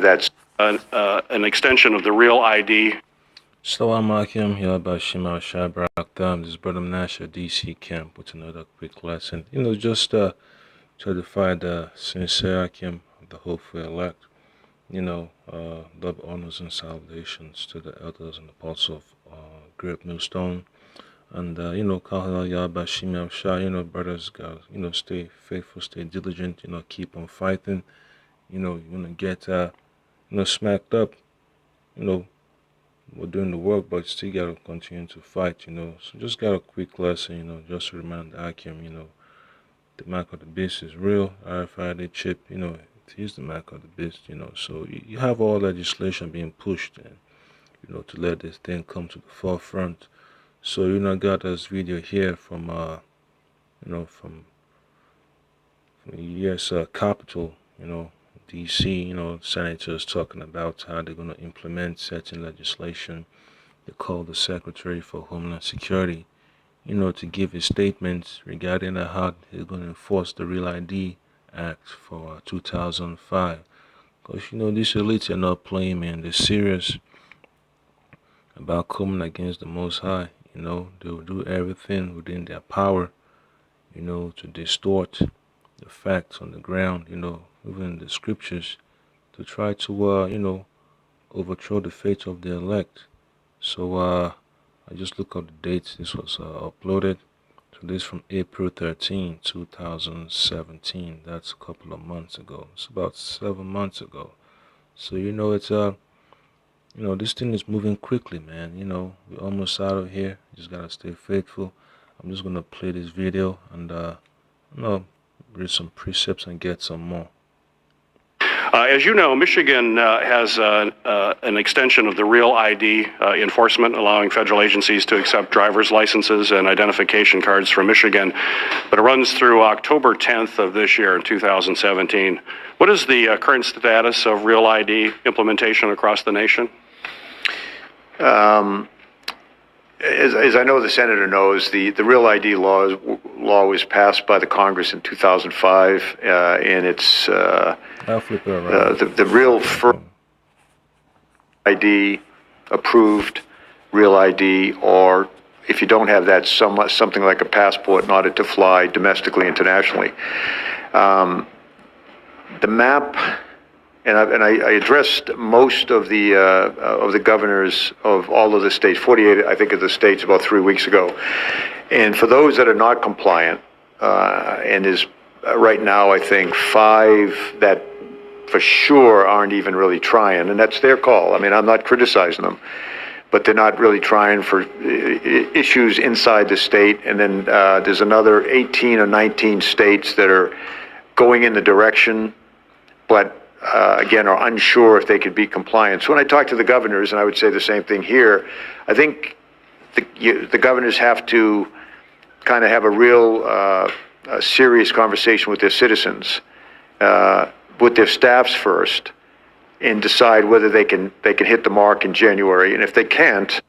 that an extension of the Real ID. Salam alaikum, Yabashim al Shabrak. This is Brother Nasha, DC camp, with another quick lesson. Just to defy the sincere Akim of the hopeful elect. Love, honors, and salutations to the elders and apostles of Great Millstone. And, Kahala Yabashim al Shah, brothers, guys, stay faithful, stay diligent, keep on fighting. You're going to get, smacked up, we're doing the work, but still gotta continue to fight, So just got a quick lesson, just to remind Akim, the mark of the beast is real. RFID chip, it is the mark of the beast, So you have all legislation being pushed, and to let this thing come to the forefront. So I got this video here from from the U.S. Capitol, DC, senators talking about how they're going to implement certain legislation. They call the Secretary for Homeland Security, to give his statements regarding how they're going to enforce the Real ID Act for 2005. Because, these elites are not playing, man. They're serious about coming against the Most High. They'll do everything within their power, to distort the facts on the ground, even the scriptures, to try to, overthrow the fate of the elect. So, I just look up the dates this was uploaded. So this is from April 13, 2017. That's a couple of months ago. It's about 7 months ago. So, it's, this thing is moving quickly, man. We're almost out of here. You just gotta stay faithful. I'm just gonna play this video and, read some precepts and get some more. As you know, Michigan has an extension of the Real ID enforcement, allowing federal agencies to accept driver's licenses and identification cards from Michigan, but it runs through October 10th of this year, 2017. What is the current status of Real ID implementation across the nation? As I know the senator knows, the Real ID law was passed by the Congress in 2005, and it's the real first ID approved Real ID, or if you don't have that, something like a passport in order to fly domestically, internationally. The map. And I addressed most of the governors of all of the states, 48, I think, of the states about 3 weeks ago. And for those that are not compliant, and is right now, I think, 5 that for sure aren't even really trying, and that's their call. I mean, I'm not criticizing them, but they're not really trying for issues inside the state. And then there's another 18 or 19 states that are going in the direction, but again, are unsure if they could be compliant. So when I talk to the governors, and I would say the same thing here, I think the governors have to kind of have a real serious conversation with their citizens, with their staffs first, and decide whether they can hit the mark in January. And if they can't,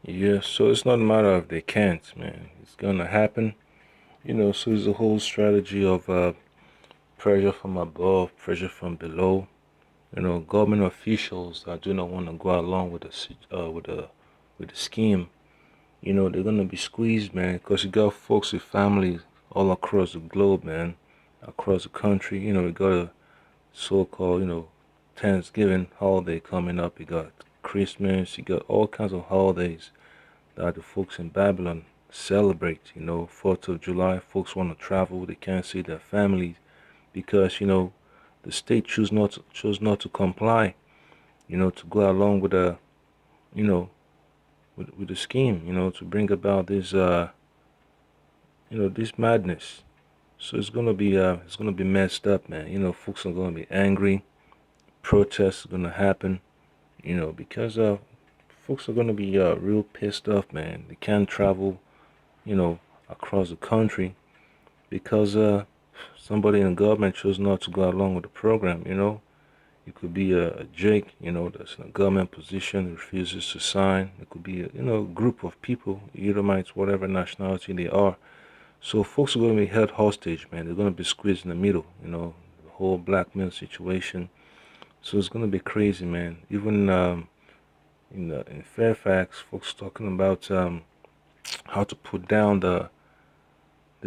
yeah. So it's not a matter of they can't, man. It's gonna happen, So it's a whole strategy of pressure from above, pressure from below. Government officials that do not want to go along with the scheme. They're gonna be squeezed, man, because you got folks with families all across the globe, man, across the country. We got a so-called, Thanksgiving holiday coming up. You got Christmas. You got all kinds of holidays that the folks in Babylon celebrate. 4th of July, folks want to travel. They can't see their families, because the state chose not to comply, to go along with the with the scheme, to bring about this this madness. So it's gonna be messed up, man. Folks are gonna be angry. Protests are gonna happen, because folks are gonna be real pissed off, man. They can't travel, across the country because somebody in the government chose not to go along with the program. It could be a Jake, that's in a government position, refuses to sign. It could be a group of people, Edomites, whatever nationality they are. So folks are going to be held hostage, man. They're going to be squeezed in the middle, the whole blackmail situation. So it's gonna be crazy, man. Even in Fairfax, folks talking about how to put down the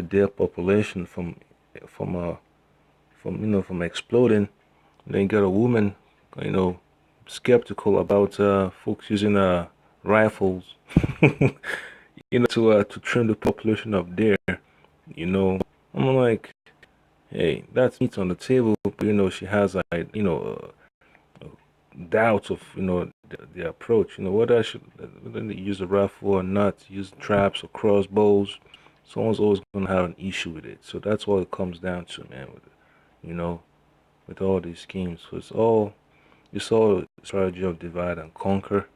deer population from uh from exploding. Then you got a woman, you know, skeptical about folks using rifles, to trim the population of deer. You know, I'm like, hey, that's meat on the table. But, she has like doubts of the approach. Whether they use a rifle or not, use traps or crossbows. Someone's always gonna have an issue with it. So that's what it comes down to, man. You know, with all these schemes. So it's all a strategy of divide and conquer.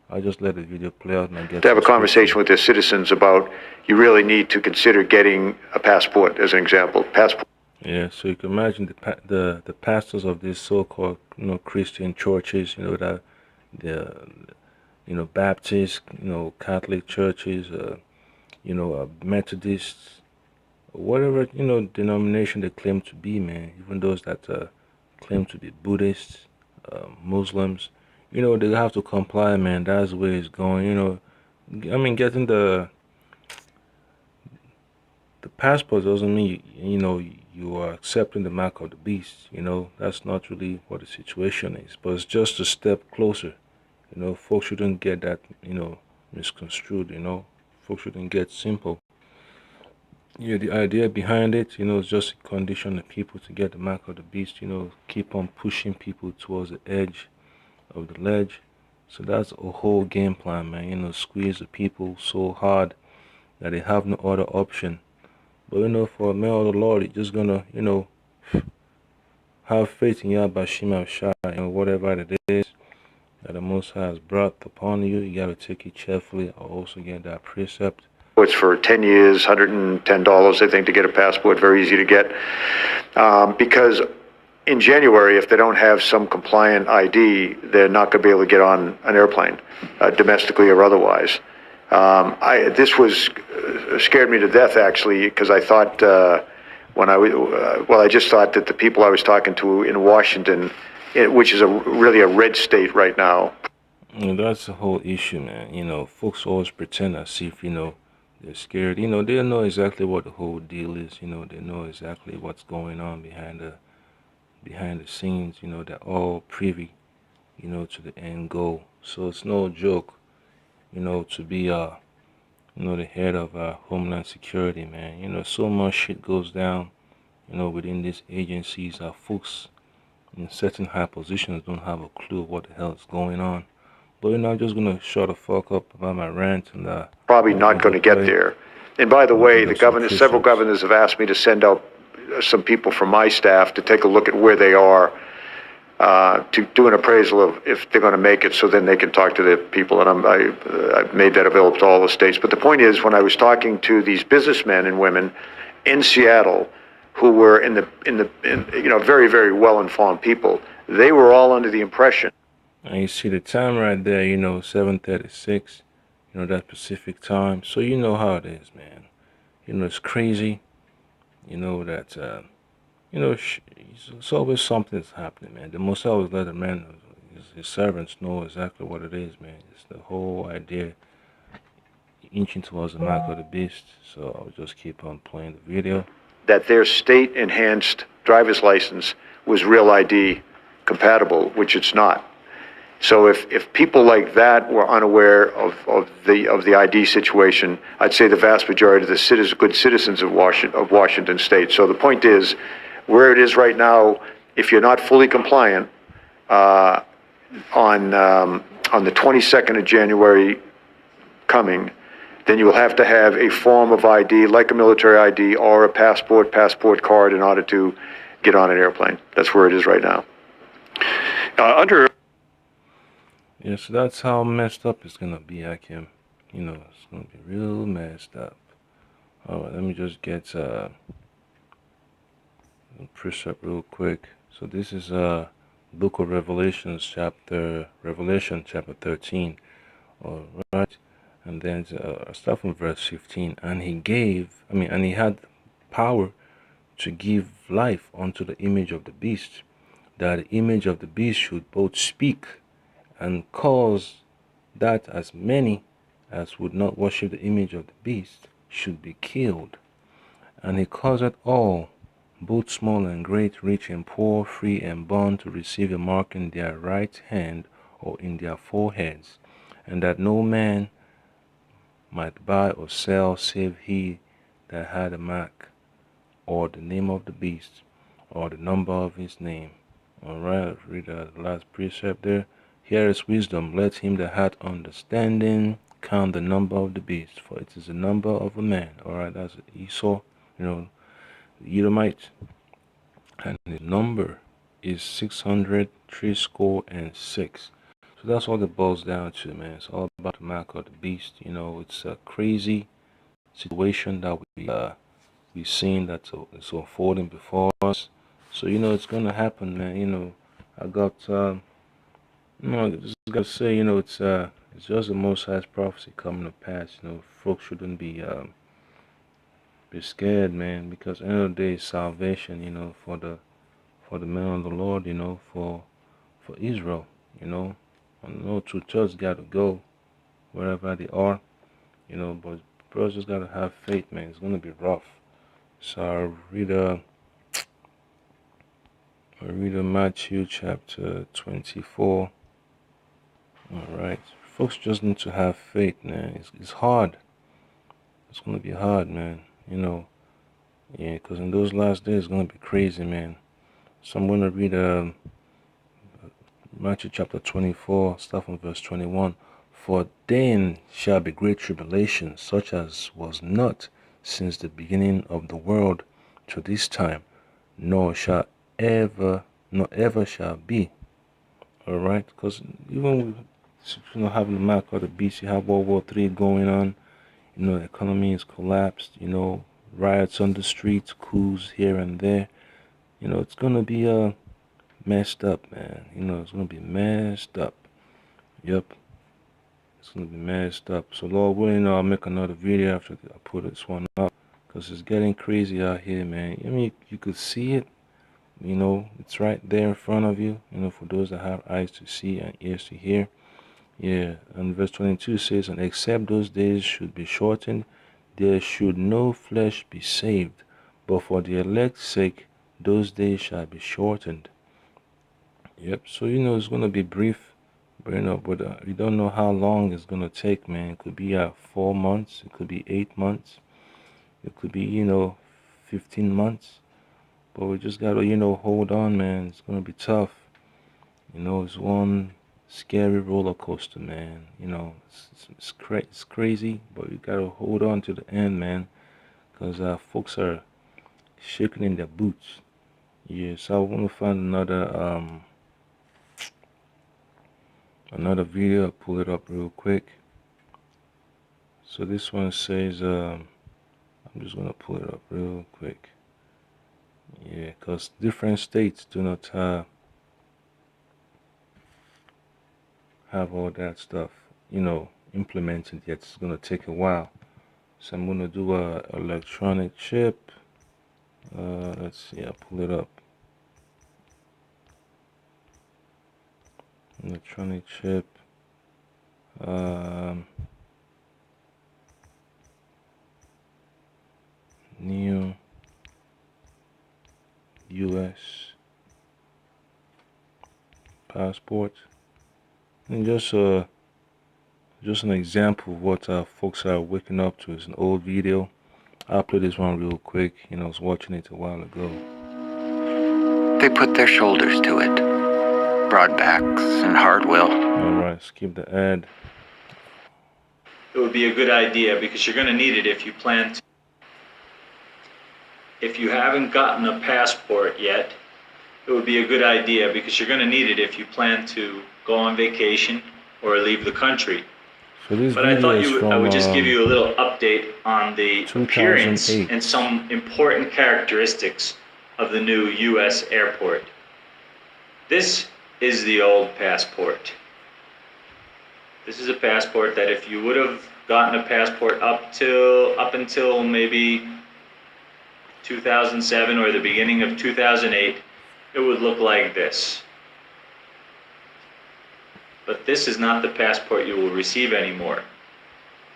I just let the video play out and I get To have a some conversation with their citizens about you really need to consider getting a passport, as an example. Passport. Yeah, so you can imagine the pastors of these so-called Christian churches, that the Baptist, Catholic churches, Methodists, whatever denomination they claim to be, man. Even those that claim to be Buddhists, Muslims, they have to comply, man. That's the way it's going. I mean, getting the passport doesn't mean you are accepting the mark of the beast. That's not really what the situation is. But it's just a step closer. Folks shouldn't get that misconstrued. Folks shouldn't get simple. Yeah, the idea behind it, is just to condition the people to get the mark of the beast. Keep on pushing people towards the edge of the ledge. So that's a whole game plan, man. Squeeze the people so hard that they have no other option. But for a man of the Lord, you're just gonna, have faith in Yahweh Shema Shai, whatever it is that the Most High has brought upon you. You gotta take it cheerfully. I'll also get that precept. It's for 10 years, $110, I think, to get a passport. Very easy to get. Because in January, if they don't have some compliant ID, they're not going to be able to get on an airplane, domestically or otherwise. This scared me to death, actually, because I thought I just thought that the people I was talking to in Washington, which is really a red state right now. That's the whole issue, man. Folks always pretend as if, they're scared. They know exactly what the whole deal is. They know exactly what's going on behind the scenes. They're all privy, to the end goal. So it's no joke, to be the head of Homeland Security, man. So much shit goes down, within these agencies. Folks in certain high positions don't have a clue what the hell is going on. But I'm just gonna shut the fuck up about my rant and probably not going to get there. And by the way, several governors have asked me to send out some people from my staff to take a look at where they are, to do an appraisal of if they're going to make it, so then they can talk to the people. And I've made that available to all the states. But the point is, when I was talking to these businessmen and women in Seattle, who were in very, very well-informed people, they were all under the impression. And you see the time right there, 7:36, that Pacific time. So you know how it is, man. It's crazy. That, it's always something's happening, man. The Most always let the man, his servants know exactly what it is, man. It's the whole idea inching towards the mark of the beast. So I'll just keep on playing the video. That their state-enhanced driver's license was Real ID compatible, which it's not. So if people like that were unaware of the ID situation, I'd say the vast majority of the good citizens of Washington State. So the point is, where it is right now, if you're not fully compliant on the 22nd of January coming, then you will have to have a form of ID, like a military ID or a passport card, in order to get on an airplane. That's where it is right now. Yeah, so that's how messed up it's gonna be, Hakim. It's gonna be real messed up. Alright, let me just get a precept real quick. So this is Book of Revelation, chapter 13. Alright, and then I start from verse 15. And he had power to give life unto the image of the beast, that the image of the beast should both speak and cause that as many as would not worship the image of the beast should be killed. And he causeth all, both small and great, rich and poor, free and bond, to receive a mark in their right hand or in their foreheads, and that no man might buy or sell save he that had a mark, or the name of the beast, or the number of his name. Alright, read the last precept there. Here is wisdom. Let him that hath understanding count the number of the beast, for it is the number of a man. Alright, that's Esau, the Edomite. And the number is 666. So that's all it boils down to, man. It's all about the mark of the beast. It's a crazy situation that we seen that's unfolding before us. So it's gonna happen, man. I got just gotta say, it's just the Most High's prophecy coming to pass. Folks shouldn't be scared, man, because at the end of the day, it's salvation, for the men of the Lord, for Israel, I know two churches gotta go wherever they are, but brothers just gotta have faith, man. It's gonna be rough. So I read Matthew chapter 24. Alright. Folks just need to have faith, man. It's hard. It's gonna be hard, man. Yeah, because in those last days, it's gonna be crazy, man. So I'm gonna read Matthew chapter 24, start from verse 21. For then shall be great tribulation, such as was not since the beginning of the world to this time, nor ever shall be. Alright, because even with having the mark of the beast, you have World War III going on. The economy is collapsed. Riots on the streets, coups here and there. It's gonna be messed up, man. It's gonna be messed up. Yep, it's gonna be messed up. So Lord willing, I'll make another video after I put this one up, because it's getting crazy out here, man. I mean, you could see it. It's right there in front of you. For those that have eyes to see and ears to hear. Yeah, and verse 22 says, and except those days should be shortened, there should no flesh be saved, but for the elect's sake, those days shall be shortened. Yep, so it's going to be brief, but we don't know how long it's going to take, man. It could be 4 months, it could be 8 months, it could be 15 months, but we just got to hold on, man. It's going to be tough. It's one scary roller coaster, man. It's crazy, but you got to hold on to the end, man, because folks are shaking in their boots. Yeah, so I want to find another video. I'll pull it up real quick. So this one says, I'm just gonna pull it up real quick. Yeah, because different states do not have all that stuff, implemented yet. It's gonna take a while. So I'm gonna do a electronic chip. Let's see, I'll pull it up. Electronic chip. New U.S. passport. And just an example of what folks are waking up to. It's an old video. I'll play this one real quick. I was watching it a while ago. They put their shoulders to it. Broad backs and hard will. Alright, skip the ad. It would be a good idea because you're going to need it if you plan to. If you haven't gotten a passport yet, it would be a good idea because you're going to need it if you plan to go on vacation or leave the country. So this But I thought from, I would just give you a little update on the 2008. appearance and some important characteristics of the new U.S. airport. This is the old passport. This is a passport that if you would have gotten a passport up until maybe 2007 or the beginning of 2008, it would look like this. But this is not the passport you will receive anymore.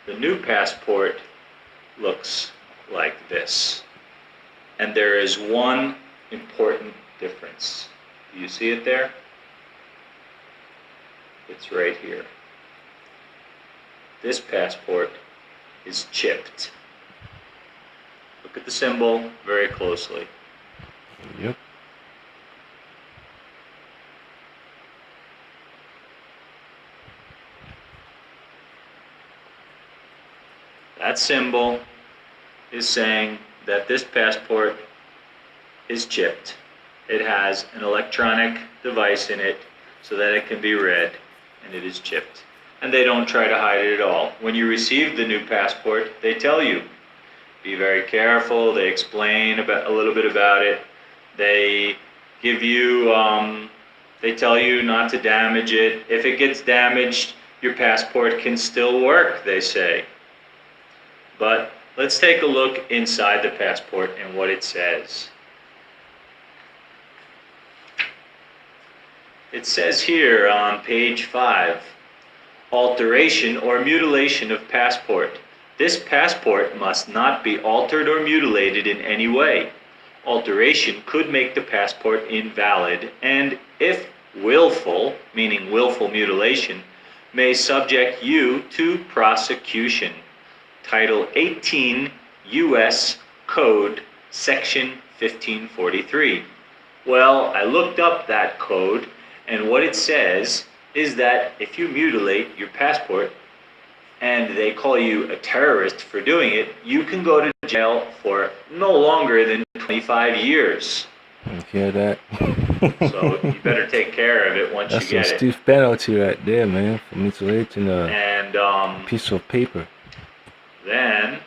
The new passport looks like this. And there is one important difference. Do you see it there? It's right here. This passport is chipped. Look at the symbol very closely. Yep. That symbol is saying that this passport is chipped. It has an electronic device in it so that it can be read, and it is chipped. And they don't try to hide it at all. When you receive the new passport, they tell you, be very careful. They explain a little bit about it. They give you, they tell you not to damage it. If it gets damaged, your passport can still work, they say. But let's take a look inside the passport and what it says. It says here on page 5, alteration or mutilation of passport. This passport must not be altered or mutilated in any way. Alteration could make the passport invalid, and if willful, meaning willful mutilation, may subject you to prosecution. Title 18 U.S. Code, Section 1543. Well, I looked up that code, and what it says is that if you mutilate your passport and they call you a terrorist for doing it, you can go to jail for no longer than 25 years. You hear that? So you better take care of it once That's you a get it. stiff penalty right there, man, for mutilating a And piece of paper. then,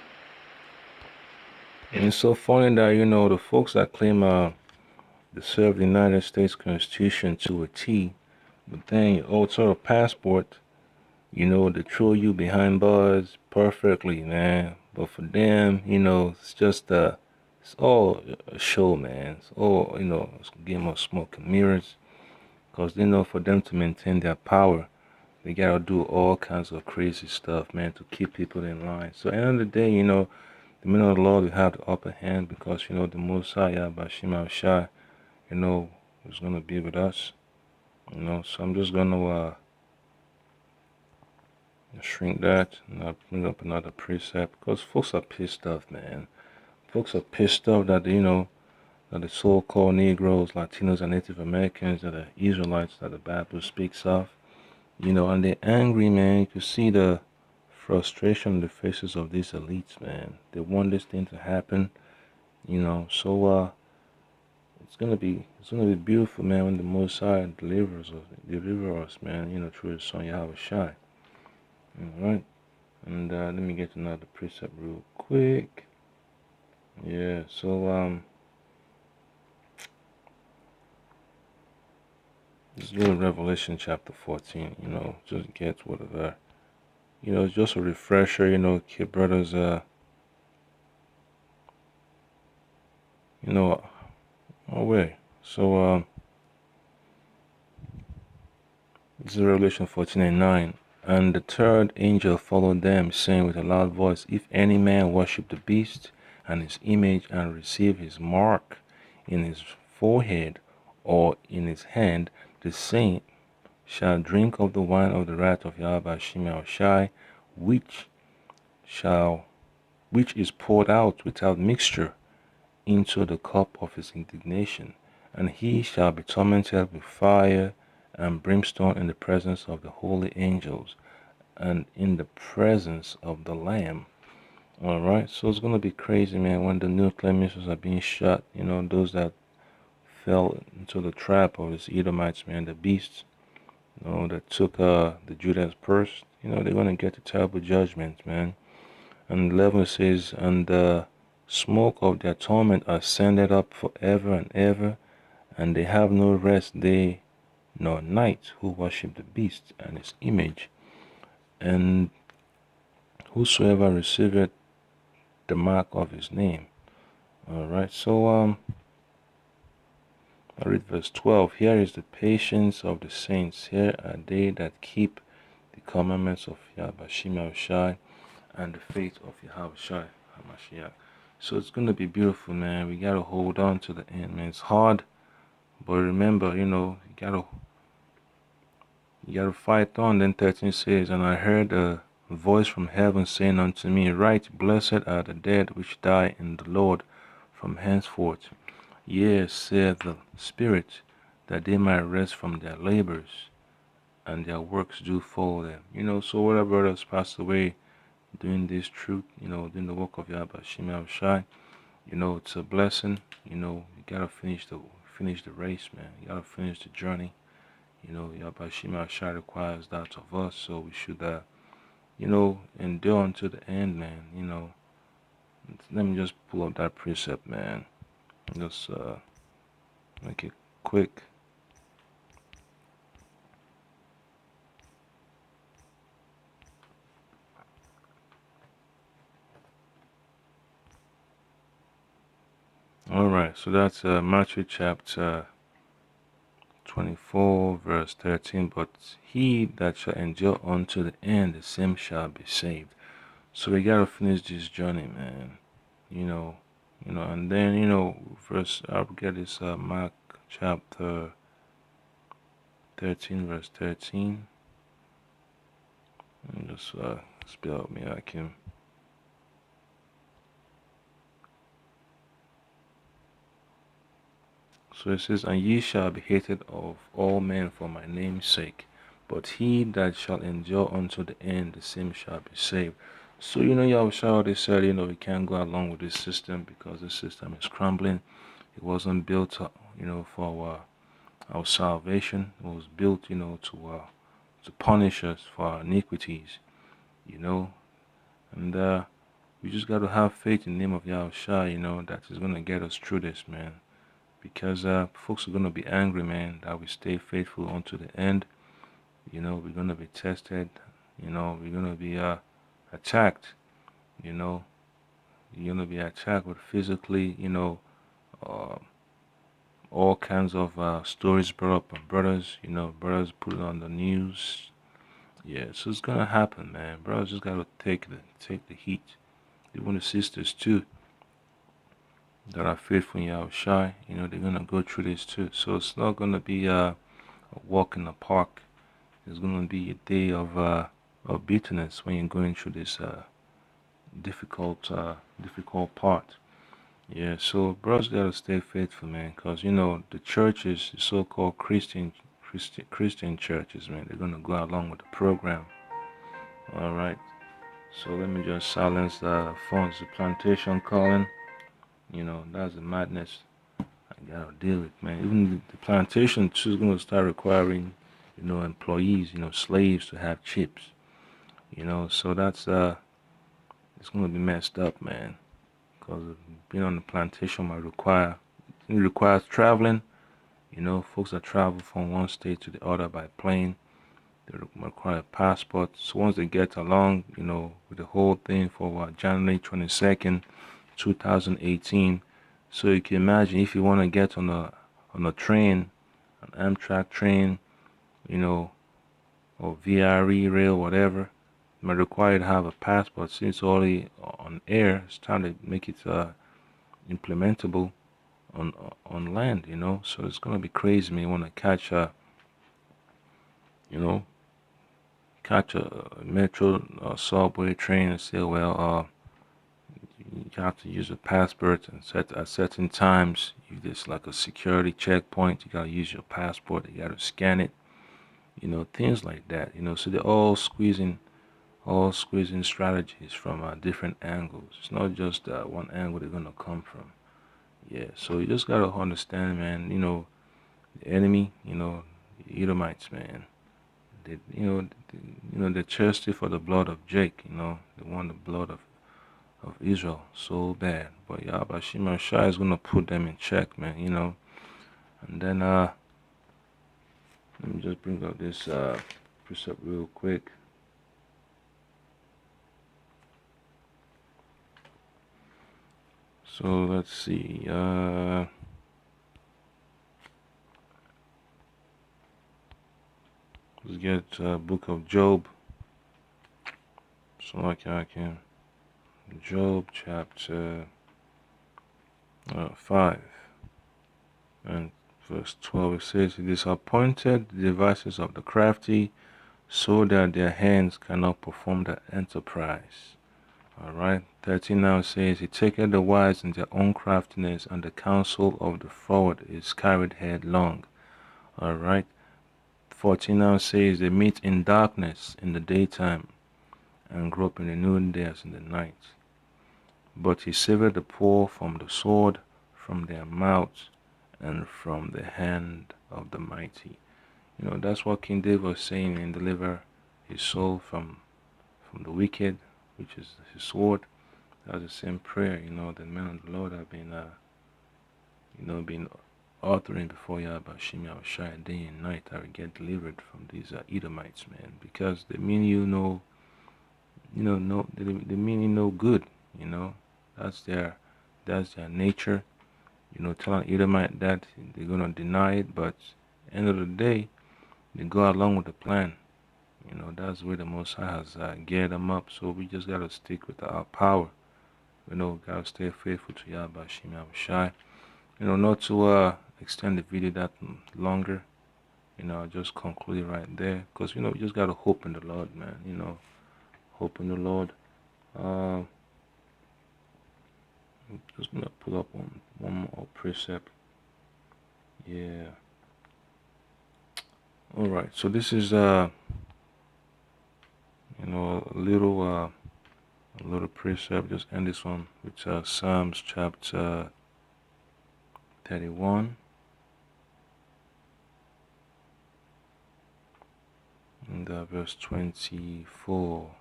And it's so funny that, you know, the folks that claim they serve the United States Constitution to a T, but then you alter a passport, you know, they throw you behind bars perfectly, man. But for them, you know, it's just it's all a show, man. It's all, you know, it's a game of smoke and mirrors. Because they know for them to maintain their power, they gotta do all kinds of crazy stuff, man, to keep people in line. So at the end of the day, you know, the men of the Lord will have the upper hand because, you know, the Mosiah, Bashim Shai, you know, is gonna be with us. You know, so I'm just gonna shrink that and I'll bring up another precept because folks are pissed off, man. Folks are pissed off that, you know, that the so-called Negroes, Latinos, and Native Americans that are Israelites that the Bible speaks of, you know, and they're angry, man. You can see the frustration on the faces of these elites, man. They want this thing to happen, you know. So it's gonna be beautiful, man, when the Most High deliver us, man, you know, through His Son Yahweh Shai. All right, and let me get another precept real quick. Yeah, so let's go to Revelation chapter 14. You know, just get whatever. You know, just a refresher. You know, kid brothers. You know, away. So this is Revelation 14:9. And the third angel followed them, saying with a loud voice, if any man worship the beast and his image and receive his mark in his forehead or in his hand, the same shall drink of the wine of the wrath of Yahweh Shimei Shai, which is poured out without mixture into the cup of his indignation, and he shall be tormented with fire and brimstone in the presence of the holy angels and in the presence of the Lamb. All right, so it's gonna be crazy, man, when the nuclear missiles are being shot. You know, those that fell into the trap of these Edomites, man, the beasts, you know, that took the Judah's purse. You know, they're gonna get the terrible judgment, man. And 11 says, and the smoke of their torment ascended up forever and ever, and they have no rest day nor night who worship the beast and his image, and whosoever receiveth the mark of his name. All right, so I read verse 12. Here is the patience of the saints. Here are they that keep the commandments of Yahweh Shai and the faith of Yahweh Shai HaMashiach. So it's going to be beautiful, man. We got to hold on to the end, man. It's hard, but remember, you got to fight on. Then 13 says, And I heard a voice from heaven saying unto me, Write, blessed are the dead which die in the Lord from henceforth. Yea, saith the Spirit, that they might rest from their labors, and their works do follow them. So what our brothers passed away doing this truth, doing the work of Yahweh Shimei Shai, it's a blessing. You gotta finish the race, man. You gotta finish the journey. Yahweh Shimei Shai requires that of us, so we should endure until the end, man. Let me just pull up that precept, man. Just make it quick. Alright, so that's Matthew chapter 24, verse 13. But he that shall endure unto the end, the same shall be saved. So we gotta finish this journey, man. And then, verse, I'll get this Mark chapter 13, verse 13. And just spell out me, I can. So it says, And ye shall be hated of all men for my name's sake, but he that shall endure unto the end, the same shall be saved. So, Yahushua already said, we can't go along with this system because the system is crumbling. It wasn't built, for our salvation. It was built, to punish us for our iniquities, And we just got to have faith in the name of Yahushua, that is going to get us through this, man. Because folks are going to be angry, man, that we stay faithful unto the end. We're going to be tested. We're going to be attacked. You're going to be attacked with physically, all kinds of stories brought up by brothers. Brothers put it on the news. Yeah, so it's going to happen, man. Brothers just got to take the heat. Even the sisters, too, that are faithful in Yahushua, they're going to go through this, too. So it's not going to be a walk in the park. It's going to be a day of bitterness when you're going through this difficult part. Yeah, so brothers gotta stay faithful, man, because the churches, the so-called Christian churches, man, they're gonna go along with the program. All right. So let me just silence the phones. The plantation calling. That's the madness I gotta deal with, man. Even the plantation too is gonna start requiring, employees, slaves to have chips. So that's it's gonna be messed up, man. Because being on the plantation might it requires traveling. Folks that travel from one state to the other by plane, they require a passport. So once they get along, with the whole thing for January 22nd, 2018. So you can imagine if you want to get on a train, an Amtrak train, or VRE rail, whatever, it might require you to have a passport. Since it's already on air, it's time to make it implementable on land, So it's gonna be crazy. Man, you want to catch a metro or subway train and say, well, you have to use a passport and at certain times. If there's like a security checkpoint, you gotta use your passport. You gotta scan it. Things like that. So they're all squeezing strategies from different angles. It's not just one angle they're gonna come from. Yeah, so you just gotta understand, man. The enemy, the Edomites, man. They, they're thirsty for the blood of Jake. They want the blood of Israel so bad. But Yahweh Shimon Shai is gonna put them in check, man. And then let me just bring up this precept real quick. So let's see. Let's get Book of Job. So like I can. Job chapter 5 and verse 12. It says, "It is appointed the devices of the crafty, so that their hands cannot perform the enterprise." Alright. 13 now says, "He taketh the wise in their own craftiness, and the counsel of the froward is carried headlong." Alright. 14 now says, "They meet in darkness in the daytime, and grope in the noonday as in the night. But he saveth the poor from the sword, from their mouths, and from the hand of the mighty." You know, that's what King David was saying, and deliver his soul from the wicked, which is his sword. That's the same prayer, you know, that men of the Lord have been, been authoring before Yahweh Shem Yahushua day and night. I will get delivered from these Edomites, man, because they mean they mean you no good, you know. That's their nature. You know, telling Edomite that they're gonna deny it, but end of the day, they go along with the plan. You know, that's where the Most High has geared them up. So we just gotta stick with our power. You know, gotta stay faithful to Yahweh Shem Yahushua. You know, not to extend the video that longer. You know, I'll just conclude it right there, because you know, we just gotta hope in the Lord, man. You know, hope in the Lord. I'm just gonna pull up one more precept. Yeah. All right. So this is you know, a little precept. Just end this one with Psalms chapter 31 and verse 24.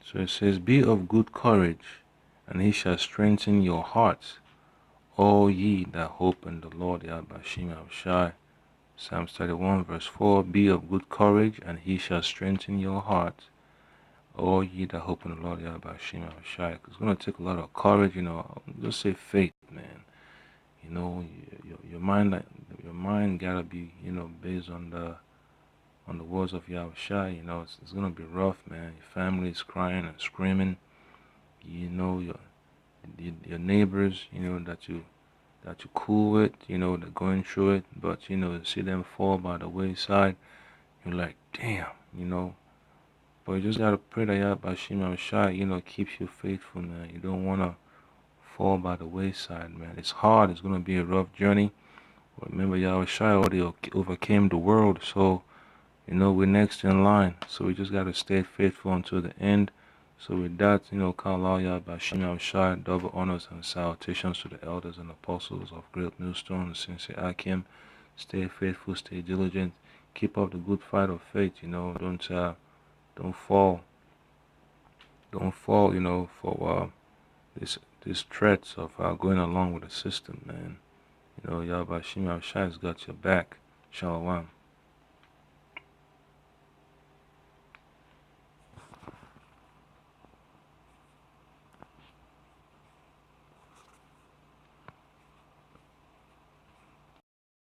So it says, "Be of good courage, and he shall strengthen your hearts, all ye that hope in the Lord Yahweh Shem Yahushua." Psalms 31 verse 4, "Be of good courage, and he shall strengthen your hearts, all ye that hope in the Lord Yahweh Shem Yahushua." It's going to take a lot of courage, you know. Just say faith, man. You know, your mind gotta be, you know, based on the words of Yahushua. You know, it's gonna be rough, man. Your family is crying and screaming. You know, your neighbors, you know, that you cool with, you know, they're going through it, but you know, see them fall by the wayside, you're like, damn, you know. But you just gotta pray that Yahweh Shem Yahushua, you know, keeps you faithful, man. You don't wanna fall by the wayside, man. It's hard. It's gonna be a rough journey. But remember, Yahushua already overcame the world, so you know, we're next in line. So we just gotta stay faithful until the end. So with that, you know, Kal Yahweh Shem Yahushua, double honors and salutations to the elders and apostles of Great Millstone and Sincere Akim. Stay faithful, stay diligent, keep up the good fight of faith. You know, don't fall, you know, for this threats of going along with the system, man. You know, Yahweh Shem Yahushua has got your back. Shalom.